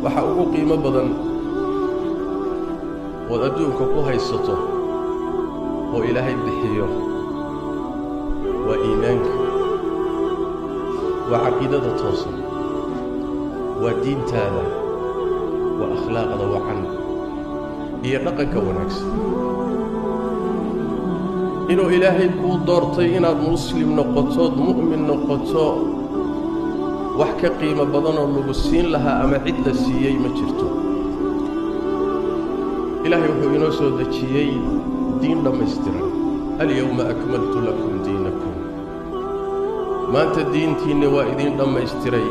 waxa ugu qiimo badan oo adduunka ku haysato oo Ilaahay bixiyo waa iimaanka waa caqiidada toosan waa diintaada waa akhlaaqda wacan iyo dhaqanka wanaagsan inuu Ilaahay kuu doortay inaad muslim noqoto mu'min noqoto wax ka qiimo badan oo lagu siin lahaa ama cid la siiyay ma jirto Ilaahay wuxuu inoo soo dejiyay diin dhammaystiran al-yawma akmaltu lakum diinakum maanta diintiinna waa idin dhammaystiray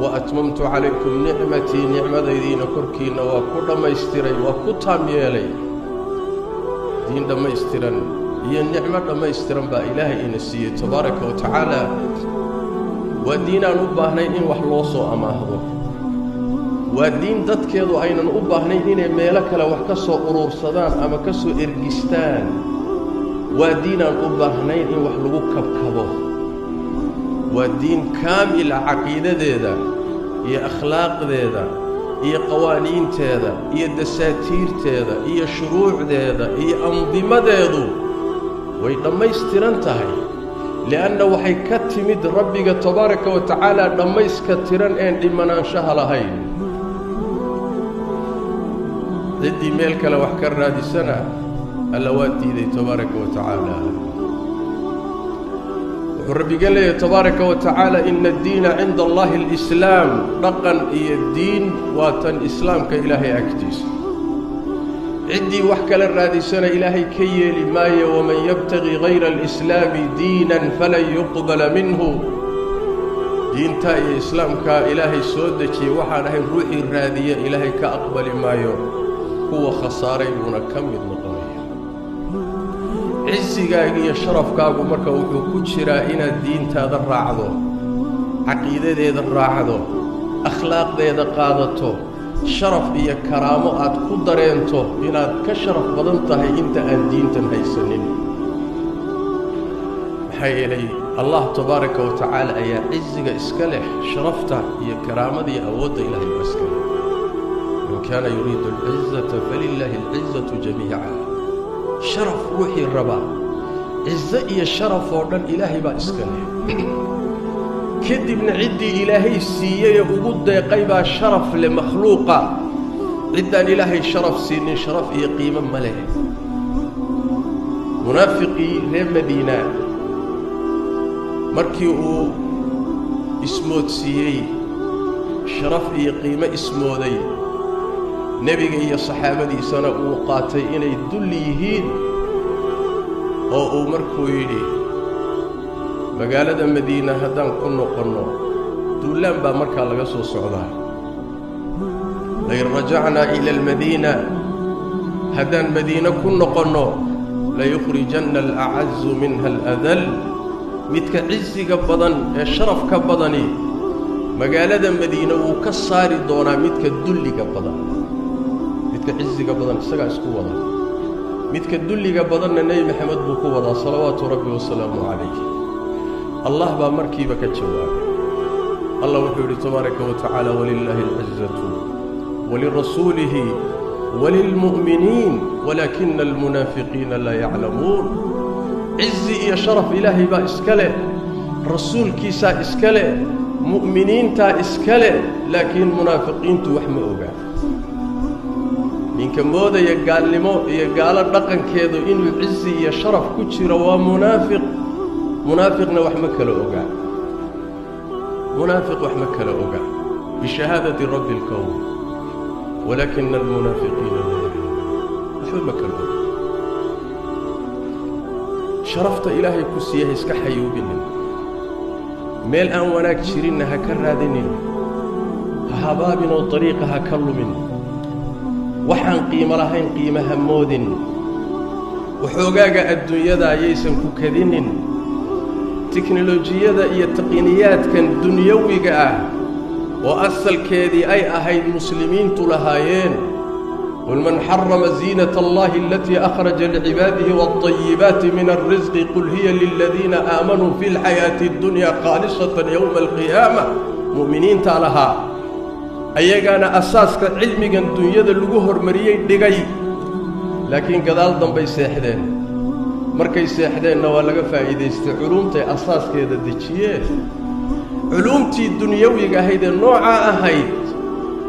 wa atmamtu calaykum nicmatii nicmadaydiina korkiinna waa ku dhammaystiray waa ku taam yeelay diin dhammaystiran iyo nicmo dhammaystiran baa Ilaahay ina siiyey tabaaraka wa tacaala waa diin aan u baahnayn in wax loo soo amaahdo waa diin dadkeedu aynan u baahnayn inay meelo kale wax ka soo urursadaan ama ka soo ergistaan waa diin aan u baahnayn in wax lagu kabkabo waa diin kaamil caqiidadeeda iyo akhlaaqdeeda iyo qawaaniinteeda iyo dasaatiirteeda iyo shuruucdeeda iyo andimadeedu way dhammaystiran tahay لأنه waxay ka timid rabbiga tabaaraka wa tacaala dhamayska tiran ee dhimanaanshaha lahayn cidii meel kale wax ka raadisana alla waa diiday tabaaraka wa tacaala wuxuu rabbiga leeyahay tabaaraka wa tacaala inna ad-diina 'inda Allahi al-islaam dhaqan iyo diin waa tan islaamka Ilaahay agtiisa عدي وحكى الرادسنا إلهي كيل ماي ومن يبتغي غير الإسلام دينا فلن يقبل منه دين تاي إسلام كا إلهي سودتي وحانه الروح الرادية إلهي كأقبل مايو هو خساري ونكم النقمية عزي قاقية شرف قاقو مركا وحو كتشرا إنا الدين تاذا الراعدو عقيدة ذا الراعدو أخلاق ذا قادته شرف iyo karaamo aad ku dareento inaad ka sharaf badan tahay inta aan diintan haysanin maxay Allah tabaaraka wa tacaala ayaa ciziga iska leh sharafta iyo karaamada iyo awoodda Ilaahay iska leh man kana yuriidu al-'izzata falillahi al-'izzatu jamii'an sharaf ruuxi raba izza iyo sharaf oo dhan Ilaahay baa iska leh كدبنا عدي إلهي سيئة وقد قيبا شرف لمخلوقا عدان إلهي شرف سين شرف قيمة ملئ منافقي لمدينة مركيو اسمه سيئة شرف قيمة اسمه ذي نبي صحابة دي سنة وقاتي إني الدليهين أو مركو يلي magaalada Madiina haddaan ku noqono duulaan baa markaa laga soo socdaa la rajacna ila al-Madiina haddaan Madiina ku noqono la yukhrijanna al-a'azz minha al-adall midka ciziga badan ee sharafka badani magaalada Madiina uu ka saari doonaa midka dulliga badan midka ciziga badan isaga isku wada midka dulliga badanna Nabi Maxamed buu ku wada salawaatu rabbi wa salaamu alayhi الله بامركي بكجواب الله وحده تبارك وتعالى ولله العزة ولرسوله وللمؤمنين ولكن المنافقين لا يعلمون عزي يا شرف إلهي با إسكاله رسول كيسا إسكاله مؤمنين تا إسكاله لكن منافقين توحم أوغا من كمودا يقال الرقم كيدو إنه عزي يا شرف كتشر ومنافق منافقنا وحمك لأوقع منافق وحمك لأوقع بشهادة رب الكون ولكن المنافقين لا يعلمون وحمك لأوقع شرفت إلهي كسيه اسكحيو بنن ميل أن وناك شرينها كرادنين هبابنا وطريقها كلمن وحن قيمة لهين قيمة همود وحوقاق الدنيا دا ييسن كوكذنين تكنولوجيا iyo taqniyaadkan dunyawiga ah oo asalkeedii ay ahayd muslimiintu lahaayeen qul man harrama zinata allahi allati akhraja li'ibadihi wat-tayyibati min ar-rizqi qul hiya lil ladina amanu fil hayati ad-dunya khalisatan yawm al-qiyamah mu'minin talaha ayagana asaaska cilmigan dunyada lagu hormariyay dhigay laakiin gadaal dambay seexdeen markay seexdeenna waa laga faa'iidaystay culumtay asaaskeeda dejiyeen culumtii dunyawiga ahayd ee nooca ahayd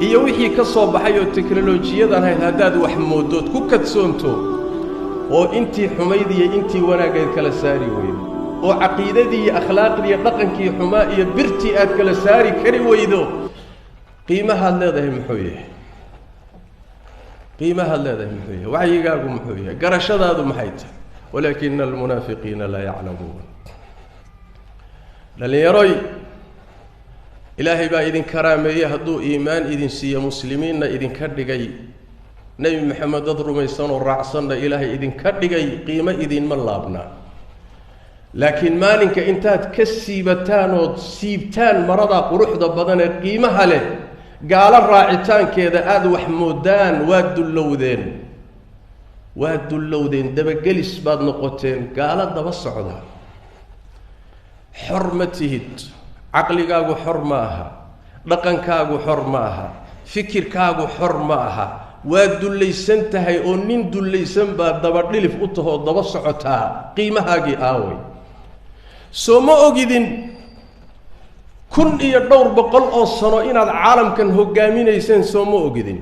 iyo wixii ka soo baxay oo teknolojiyadan ahayd haddaad wax moodood ku kadsoonto oo intii xumayd iyo intii wanaaggeed kala saari weydo oo caqiidadii iyo akhlaaqdii iyo dhaqankii xumaa iyo birtii aad kala saari kari weydo qiimahaad leedahay muxuu yahay qiimahaad leedahay muxuu yahay wacyigaagu muxuu yahay garashadaadu maxay tahay walaakina almunaafiqiina laa yaclamuun dhalinyaroy ilaahay baa idin karaameeyey hadduu iimaan idin siiyo muslimiinna idinka dhigay nebi maxamed dad rumaysan oo raacsanna ilaahay idinka dhigay qiimo idinma laabnaa laakiin maalinka intaad ka siibataan ood siibtaan maradaa quruxda badan ee qiimaha leh gaalo raacitaankeeda aada wax moodaan waad dullowdeen dabagelis baad noqoteen gaalo daba socda xor ma tihid caqligaagu xor ma aha dhaqankaagu xor ma aha fikirkaagu xor ma aha waad dullaysan tahay oo nin dullaysan baad daba dhilif u tahoo daba socotaa qiimahaagii aaway soo ma ogidin 1200 oo sano inaad caalamkan hogaaminayseen soo ma ogidin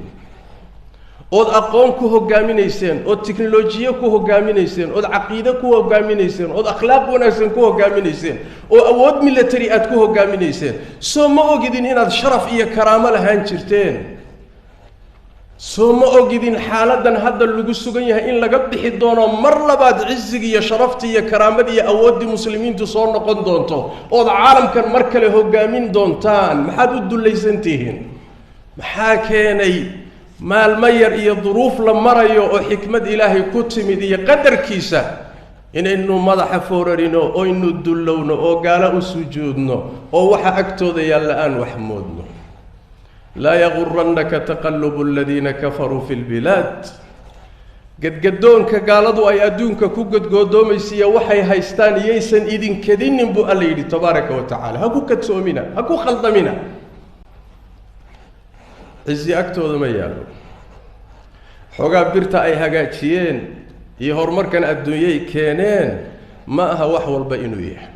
ood aqoon ku hogaaminayseen ood teknolojiya ku hogaaminayseen ood caqiide ku hogaaminayseen ood akhlaaq wanaagsan ku hogaaminayseen oo awood military aad ku hogaaminayseen soo ma ogidin inaad sharaf iyo karaamo lahaan jirteen soo ma ogidin xaaladan hadda lagu sugan yahay in laga bixi doono mar labaad cizigi iyo sharaftii iyo karaamadii iyo awooddii muslimiintu soo noqon doonto ood caalamkan mar kale hogaamin doontaan maxaad u dullaysantihiin maxaa keenay maalmo yar iyo duruuf la marayo oo xikmad ilaahay ku timid iyo qadarkiisa inaynu madaxa foorarino oo aynu dullowno oo gaalo u sujuudno oo waxa agtooda yaalla aan wax moodno laa yagurannaka taqallubu aladiina kafaruu fi lbilaad gadgadoonka gaaladu ay adduunka ku gadgoodoomaysiiya waxay haystaan iyaysan idinkadinin buu alla yidhi tabaaraka wa tacaala ha ku kadsoomina ha ku khaldamina cizi agtooda ma yaallo xoogaa birta ay hagaajiyeen iyo horumarkan adduunyay keeneen ma aha wax walba inuu yahay